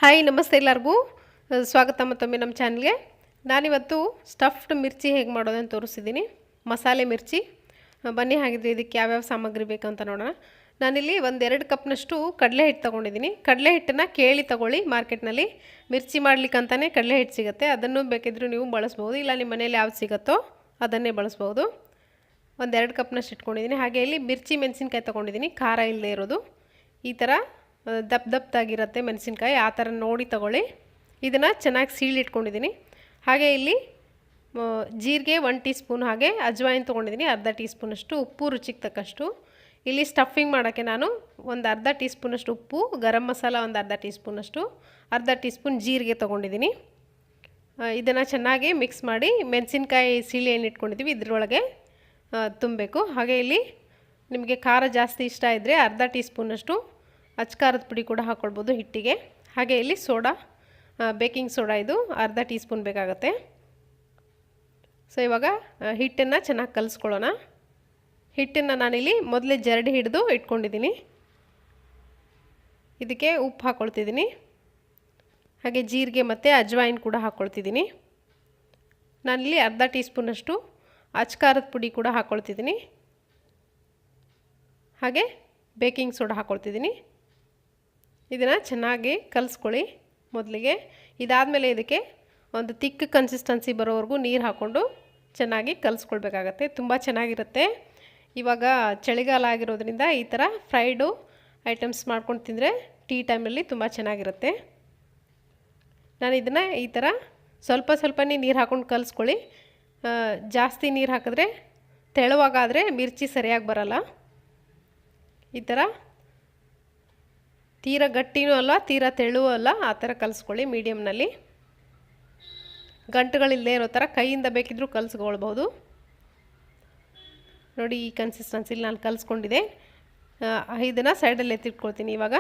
Hi ನಮಸ್ತೆ ಎಲ್ಲರಿಗೂ ಸ್ವಾಗತ ಮತ್ತೊಮ್ಮೆ ನಮ್ಮ ಚಾನಲ್ಗೆ. ನಾನಿವತ್ತು ಸ್ಟಫ್ಡ್ ಮಿರ್ಚಿ ಹೇಗೆ ಮಾಡೋದಂತ ತೋರಿಸ್ತಿದ್ದೀನಿ. ಮಸಾಲೆ ಮಿರ್ಚಿ. ಬನ್ನಿ ಹಾಗಿದ್ರೆ ಇದಕ್ಕೆ ಯಾವ್ಯಾವ ಸಾಮಗ್ರಿ ಬೇಕಂತ ನೋಡೋಣ. ನಾನಿಲ್ಲಿ ಒಂದು 2 ಕಪ್ನಷ್ಟು ಕಡಲೆ ಹಿಟ್ಟು ತೊಗೊಂಡಿದ್ದೀನಿ. ಕಡಲೆ ಹಿಟ್ಟನ್ನು ಕೇಳಿ ತೊಗೊಳ್ಳಿ, ಮಾರ್ಕೆಟ್ನಲ್ಲಿ ಮಿರ್ಚಿ ಮಾಡ್ಲಿಕ್ಕಂತಲೇ ಕಡಲೆ ಹಿಟ್ಟು ಸಿಗುತ್ತೆ. ಅದನ್ನು ಬೇಕಿದ್ರೂ ನೀವು ಬಳಸ್ಬೋದು, ಇಲ್ಲ ನಿಮ್ಮ ಮನೇಲಿ ಯಾವ್ದು ಸಿಗುತ್ತೋ ಅದನ್ನೇ ಬಳಸ್ಬೋದು. ಒಂದು 2 ಕಪ್ನಷ್ಟು ಇಟ್ಕೊಂಡಿದ್ದೀನಿ. ಹಾಗೆ ಇಲ್ಲಿ ಮಿರ್ಚಿ ಮೆಣಸಿನ್ಕಾಯಿ ತೊಗೊಂಡಿದ್ದೀನಿ, ಖಾರ ಇಲ್ಲದೆ ಇರೋದು. ಈ ಥರ ದಪ್ಪದಾಗಿರುತ್ತೆ ಮೆಣಸಿನ್ಕಾಯಿ, ಆ ಥರ ನೋಡಿ ತಗೊಳ್ಳಿ. ಇದನ್ನು ಚೆನ್ನಾಗಿ ಸೀಳಿಟ್ಕೊಂಡಿದ್ದೀನಿ. ಹಾಗೆ ಇಲ್ಲಿ ಜೀರಿಗೆ 1 ಟೀ ಸ್ಪೂನ್, ಹಾಗೆ ಅಜ್ವಾಯಿನ್ ತೊಗೊಂಡಿದ್ದೀನಿ ಅರ್ಧ ಟೀ ಸ್ಪೂನಷ್ಟು, ಉಪ್ಪು ರುಚಿಗೆ ತಕ್ಕಷ್ಟು. ಇಲ್ಲಿ ಸ್ಟಫಿಂಗ್ ಮಾಡೋಕ್ಕೆ ನಾನು ಒಂದು ಅರ್ಧ ಟೀ ಸ್ಪೂನಷ್ಟು ಉಪ್ಪು, ಗರಂ ಮಸಾಲ ಒಂದು ಅರ್ಧ ಟೀ ಸ್ಪೂನಷ್ಟು, ಅರ್ಧ ಟೀ ಸ್ಪೂನ್ ಜೀರಿಗೆ ತೊಗೊಂಡಿದ್ದೀನಿ. ಇದನ್ನು ಚೆನ್ನಾಗಿ ಮಿಕ್ಸ್ ಮಾಡಿ ಮೆಣಸಿನ್ಕಾಯಿ ಸೀಳಿ ಏನು ಇಟ್ಕೊಂಡಿದ್ದೀವಿ ಇದರೊಳಗೆ ತುಂಬಬೇಕು. ಹಾಗೆ ಇಲ್ಲಿ ನಿಮಗೆ ಖಾರ ಜಾಸ್ತಿ ಇಷ್ಟ ಇದ್ದರೆ ಅರ್ಧ ಟೀ ಸ್ಪೂನಷ್ಟು ಅಚ್ಕಾರದ ಪುಡಿ ಕೂಡ ಹಾಕ್ಕೊಳ್ಬೋದು ಹಿಟ್ಟಿಗೆ. ಹಾಗೆ ಇಲ್ಲಿ ಸೋಡಾ, ಬೇಕಿಂಗ್ ಸೋಡಾ ಇದು ಅರ್ಧ ಟೀ ಸ್ಪೂನ್ ಬೇಕಾಗುತ್ತೆ. ಸೊ ಇವಾಗ ಹಿಟ್ಟನ್ನು ಚೆನ್ನಾಗಿ ಕಲಿಸ್ಕೊಳ್ಳೋಣ. ಹಿಟ್ಟನ್ನು ನಾನಿಲ್ಲಿ ಮೊದಲೇ ಜರಡಿ ಹಿಡಿದು ಇಟ್ಕೊಂಡಿದ್ದೀನಿ. ಇದಕ್ಕೆ ಉಪ್ಪು ಹಾಕ್ಕೊಳ್ತಿದ್ದೀನಿ, ಹಾಗೆ ಜೀರಿಗೆ ಮತ್ತು ಅಜ್ವಾಯಿನ್ ಕೂಡ ಹಾಕ್ಕೊಳ್ತಿದ್ದೀನಿ. ನಾನಿಲ್ಲಿ ಅರ್ಧ ಟೀ ಸ್ಪೂನಷ್ಟು ಅಚ್ಕಾರದ ಪುಡಿ ಕೂಡ ಹಾಕ್ಕೊಳ್ತಿದ್ದೀನಿ, ಹಾಗೆ ಬೇಕಿಂಗ್ ಸೋಡಾ ಹಾಕ್ಕೊಳ್ತಿದ್ದೀನಿ. ಇದನ್ನು ಚೆನ್ನಾಗಿ ಕಲಿಸ್ಕೊಳ್ಳಿ ಮೊದಲಿಗೆ. ಇದಾದಮೇಲೆ ಇದಕ್ಕೆ ಒಂದು ತಿಕ್ ಕನ್ಸಿಸ್ಟೆನ್ಸಿ ಬರೋವರೆಗೂ ನೀರು ಹಾಕ್ಕೊಂಡು ಚೆನ್ನಾಗಿ ಕಲಿಸ್ಕೊಳ್ಬೇಕಾಗತ್ತೆ. ತುಂಬ ಚೆನ್ನಾಗಿರುತ್ತೆ. ಇವಾಗ ಚಳಿಗಾಲ ಆಗಿರೋದ್ರಿಂದ ಈ ಥರ ಫ್ರೈಡು ಐಟಮ್ಸ್ ಮಾಡ್ಕೊಂಡು ತಿಂದರೆ ಟೀ ಟೈಮಲ್ಲಿ ತುಂಬ ಚೆನ್ನಾಗಿರುತ್ತೆ. ನಾನು ಇದನ್ನು ಈ ಥರ ಸ್ವಲ್ಪ ಸ್ವಲ್ಪನೇ ನೀರು ಹಾಕ್ಕೊಂಡು ಕಲಿಸ್ಕೊಳ್ಳಿ. ಜಾಸ್ತಿ ನೀರು ಹಾಕಿದ್ರೆ ತೆಳುವಾಗಾದರೆ ಮಿರ್ಚಿ ಸರಿಯಾಗಿ ಬರಲ್ಲ. ಈ ಥರ ತೀರಾ ಗಟ್ಟಿನೂ ಅಲ್ಲ, ತೀರಾ ತೆಳುವೂ ಅಲ್ಲ, ಆ ಥರ ಕಲಿಸ್ಕೊಳ್ಳಿ ಮೀಡಿಯಮ್ನಲ್ಲಿ. ಗಂಟುಗಳಿಲ್ಲದೆ ಇರೋ ಥರ ಕೈಯಿಂದ ಬೇಕಿದ್ರೂ ಕಲಿಸ್ಕೊಳ್ಬೋದು. ನೋಡಿ ಈ ಕನ್ಸಿಸ್ಟೆನ್ಸಿಲಿ ನಾನು ಕಲಿಸ್ಕೊಂಡಿದ್ದೆ. ಇದನ್ನು ಸೈಡಲ್ಲಿ ಎತ್ತಿಟ್ಕೊಳ್ತೀನಿ. ಇವಾಗ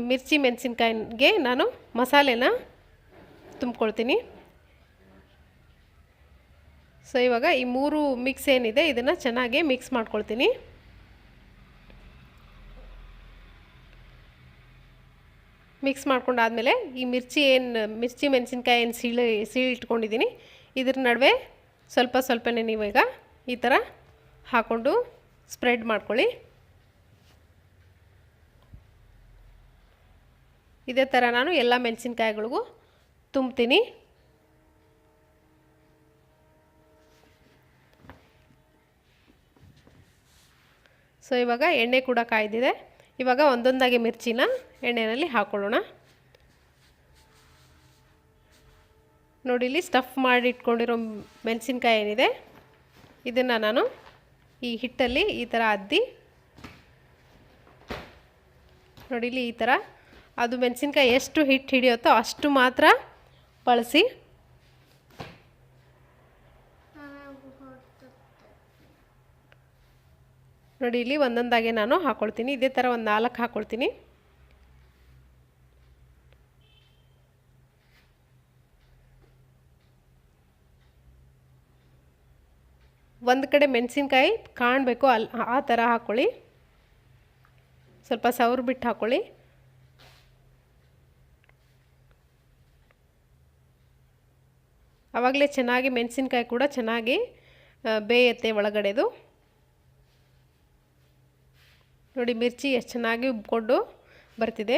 ಮಿರ್ಚಿ ಮೆಣಸಿನ್ಕಾಯಿಗೆ ನಾನು ಮಸಾಲೆನ ತುಂಬ್ಕೊಳ್ತೀನಿ. ಸೊ ಇವಾಗ ಈ 3 ಮಿಕ್ಸ್ ಏನಿದೆ ಇದನ್ನು ಚೆನ್ನಾಗಿ ಮಿಕ್ಸ್ ಮಾಡ್ಕೊಳ್ತೀನಿ. ಮಿಕ್ಸ್ ಮಾಡ್ಕೊಂಡಾದಮೇಲೆ ಈ ಮಿರ್ಚಿ ಮೆಣಸಿನ್ಕಾಯಿ ಏನು ಸೀಳಿ ಇಟ್ಕೊಂಡಿದ್ದೀನಿ ಇದ್ರ ನಡುವೆ ಸ್ವಲ್ಪ ಸ್ವಲ್ಪನೇ ನೀವು ಈಗ ಈ ಥರ ಹಾಕ್ಕೊಂಡು ಸ್ಪ್ರೆಡ್ ಮಾಡ್ಕೊಳ್ಳಿ. ಇದೇ ಥರ ನಾನು ಎಲ್ಲ ಮೆಣಸಿನ್ಕಾಯಿಗಳಿಗೂ ತುಂಬ್ತೀನಿ. ಸೊ ಇವಾಗ ಎಣ್ಣೆ ಕೂಡ ಕಾಯ್ದಿದೆ. ಇವಾಗ ಒಂದೊಂದಾಗಿ ಮಿರ್ಚಿನ ಎಣ್ಣೆಯಲ್ಲಿ ಹಾಕ್ಕೊಳ್ಳೋಣ. ನೋಡಿ ಇಲ್ಲಿ ಸ್ಟಫ್ ಮಾಡಿ ಇಟ್ಕೊಂಡಿರೋ ಮೆಣಸಿನ್ಕಾಯಿ ಏನಿದೆ ಇದನ್ನು ನಾನು ಈ ಹಿಟ್ಟಲ್ಲಿ ಈ ಥರ ಅದ್ದಿ, ನೋಡಿ ಇಲ್ಲಿ ಈ ಥರ ಅದು ಮೆಣಸಿನ್ಕಾಯಿ ಎಷ್ಟು ಹಿಟ್ಟು ಹಿಡಿಯುತ್ತೋ ಅಷ್ಟು ಮಾತ್ರ ಬಳಸಿ. ನೋಡಿ ಇಲ್ಲಿ ಒಂದೊಂದಾಗೆ ನಾನು ಹಾಕ್ಕೊಳ್ತೀನಿ. ಇದೇ ಥರ ಒಂದು 4 ಹಾಕ್ಕೊಳ್ತೀನಿ. ಒಂದು ಕಡೆ ಮೆಣಸಿನ್ಕಾಯಿ ಕಾಣಬೇಕು ಆ ಥರ ಹಾಕ್ಕೊಳ್ಳಿ. ಸ್ವಲ್ಪ ಸವರ್ ಬಿಟ್ಟು ಹಾಕ್ಕೊಳ್ಳಿ. ಆವಾಗಲೇ ಚೆನ್ನಾಗಿ ಮೆಣಸಿನ್ಕಾಯಿ ಕೂಡ ಚೆನ್ನಾಗಿ ಬೇಯುತ್ತೆ ಒಳಗಡೆದು. ನೋಡಿ ಮಿರ್ಚಿ ಎಷ್ಟು ಚೆನ್ನಾಗಿ ಉಬ್ಕೊಂಡು ಬರ್ತಿದೆ.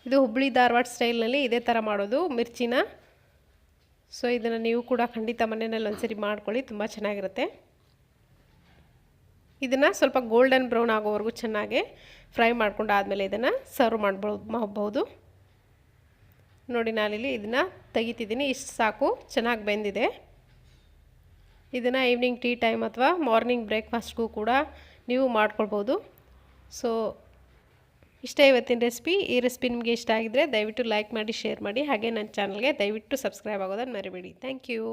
ಇದು ಹುಬ್ಳಿ ಧಾರವಾಡ ಸ್ಟೈಲ್ನಲ್ಲಿ ಇದೇ ಥರ ಮಾಡೋದು ಮಿರ್ಚಿನ. ಸೊ ಇದನ್ನು ನೀವು ಕೂಡ ಖಂಡಿತ ಮನೆಯಲ್ಲಿ ಒಂದ್ಸರಿ ಮಾಡ್ಕೊಳ್ಳಿ, ತುಂಬ ಚೆನ್ನಾಗಿರುತ್ತೆ. ಇದನ್ನು ಸ್ವಲ್ಪ ಗೋಲ್ಡನ್ ಬ್ರೌನ್ ಆಗೋವರೆಗೂ ಚೆನ್ನಾಗಿ ಫ್ರೈ ಮಾಡ್ಕೊಂಡು ಆದಮೇಲೆ ಇದನ್ನು ಸರ್ವ್ ಮಾಡ್ಬೋದು. ನೋಡಿ ನಾನಿಲ್ಲಿ ಇದನ್ನು ತೆಗಿತಿದ್ದೀನಿ. ಇಷ್ಟು ಸಾಕು, ಚೆನ್ನಾಗಿ ಬೆಂದಿದೆ. ಇದನ್ನು ಈವ್ನಿಂಗ್ ಟೀ ಟೈಮ್ ಅಥವಾ ಮಾರ್ನಿಂಗ್ ಬ್ರೇಕ್ಫಾಸ್ಟ್ಗೂ ಕೂಡ ನೀವು ಮಾಡ್ಕೊಳ್ಬೋದು. ಸೊ ಇಷ್ಟೇ ಇವತ್ತಿನ ರೆಸಿಪಿ. ಈ ರೆಸಿಪಿ ನಿಮಗೆ ಇಷ್ಟ ಆಗಿದ್ದರೆ ದಯವಿಟ್ಟು ಲೈಕ್ ಮಾಡಿ, ಶೇರ್ ಮಾಡಿ, ಹಾಗೆ ನನ್ನ ಚಾನಲ್ಗೆ ದಯವಿಟ್ಟು ಸಬ್ಸ್ಕ್ರೈಬ್ ಆಗೋದನ್ನು ಮರಿಬೇಡಿ. Thank you.